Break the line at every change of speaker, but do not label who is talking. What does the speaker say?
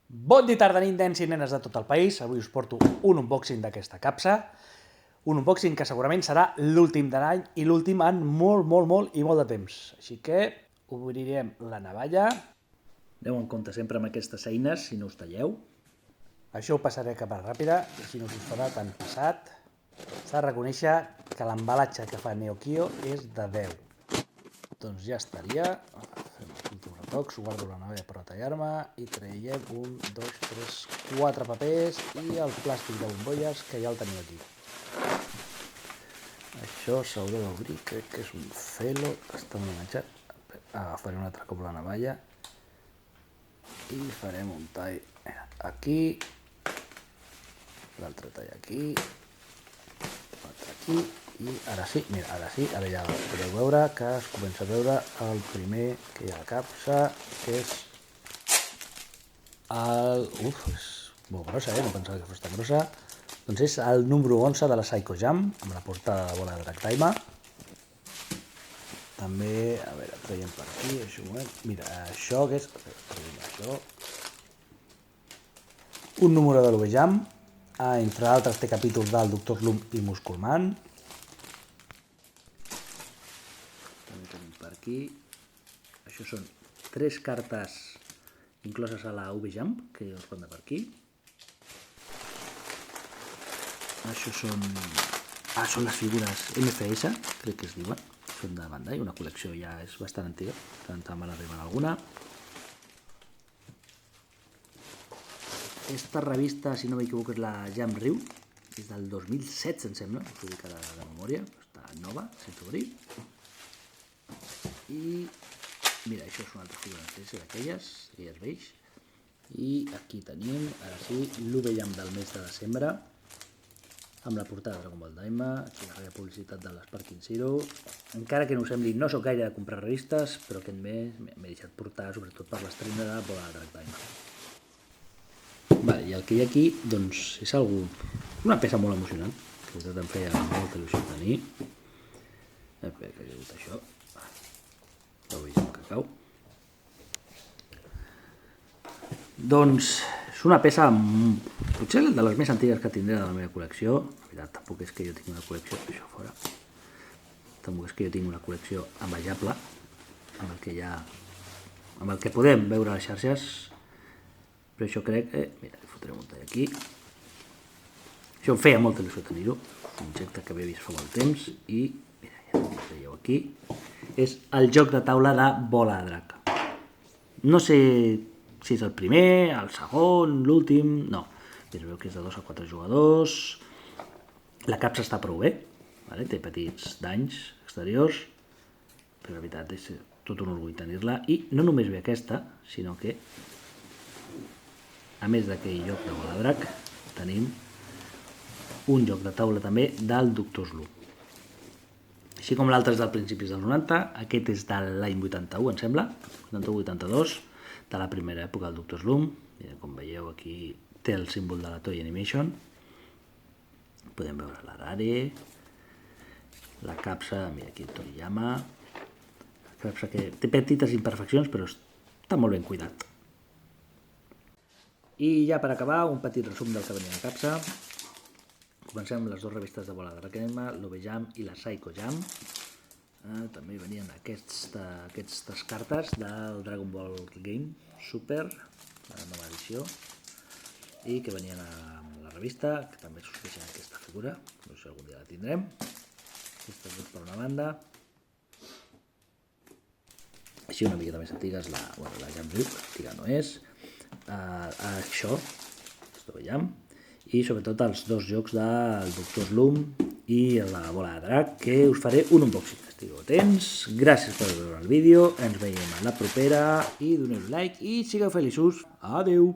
Bon dia, tarda, nit, nens i nenes de tot el país. Avui us porto un unboxing d'aquesta capsa. Un unboxing que segurament serà l'últim de l'any i l'últim en molt de temps. Així que obrirem la navalla. Aneu en compte sempre amb aquestes eines, si no us talleu. Això ho passaré a capa ràpida, i així no us farà tan pesat. S'ha de reconèixer que l'embalatge que fa Neokio és de 10. Doncs ja estaria. Fem els últims retocs, ho guardo a la navalla per retallar-me i traiem 1, 2, 3, 4 papers i el plàstic de bombolles que ja el tenim aquí. Això s'haurà d'obrir, crec que és un celo, està molt enganxat. Agafaré un altre cop la navalla i farem un tall aquí, l'altre tall aquí, l'altre aquí. I ara sí, mira, ara ja podeu veure que es comença a veure el primer que hi ha a la capsa, que és el... és molt grossa, no pensava que fos tan grossa. Doncs és el número 11 de la Psycho Jam, amb la portada de bola de Drag Daima. També, a veure, traiem per aquí, això, un moment. Mira, això que és... Això. Un número de l'OV Jam, entre altres té capítols del Dr. Slump i Musculman. Per aquí, això són 3 cartes incloses a la UV-Jump, que us van per aquí. Això són les figures MFS, crec que es diuen, són de Bandai, una col·lecció ja és bastant antiga, tant me n'arriben alguna. Aquesta revista, si no m'equivoco, és la Jam Ryu, és del 2007, em sembla, us ho dic ara de memòria, està nova, sense obrir. I mira, això és una altra figura d'aquelles veig. I aquí tenim, ara sí, l'UV-Jam del mes de desembre, amb la portada de Dragon Ball Daima, aquí la publicitat de l'Sparking Zero. Encara que no us sembli, no sóc gaire de comprar revistes, però aquest mes m'he deixat portar, sobretot per l'estrena de bola de Drag Daima. Vale, i el que hi ha aquí, doncs, és una peça molt emocionant, que em feia molta il·lusió tenir. A veure què ha hagut això. L'OV-Jam Cacau. Doncs és una peça potser de les més antigues que tindré de la meva col·lecció. La veritat, tampoc és que jo tingui una col·lecció, això fora. Tampoc és que jo tingui una col·lecció envejable, amb el que podem veure a les xarxes, però això crec, mira, li fotrem un tall aquí. Això em feia molta il·lusió tenir-ho, un objecte que havia vist fa molt temps i, mira, ja ho veieu aquí. És el joc de taula de bola de drac. No sé si és el primer, el segon, l'últim... No, es veu que és de 2 a 4 jugadors. La capsa està prou bé, té petits danys exteriors, però la veritat és tot un orgull tenir-la. I no només ve aquesta, sinó que, a més d'aquell joc de bola de drac, tenim un joc de taula també del Dr. Slump. Així com l'altre és del principis dels 90, aquest és de l'any 81, em sembla, 81-82, de la primera època del Dr. Slump. Com veieu, aquí té el símbol de la Toei Animation. Podem veure l'Arare, la capsa, mira aquí el Toriyama, la capsa que té petites imperfeccions, però està molt ben cuidat. I ja per acabar, un petit resum del que venia a la capsa. Comencem amb les 2 revistes de bola de Drag Daima, l'OV-Jam i la Psycho Jam. També venien aquestes cartes del Dragon Ball Game Super, la nova edició, i que venien a la revista, que també sorteixen aquesta figura, no sé si algun dia la tindrem. Aquestes 2 per una banda. Així una miqueta més antiga és la Jam Ryu, antiga no és. Això, l'OV-Jam. I sobretot els 2 jocs del Dr. Slump i la bola de drac, que us faré un unboxing. Estigueu atents, gràcies per veure el vídeo, ens veiem a la propera i doneu like i sigueu feliços. Adeu!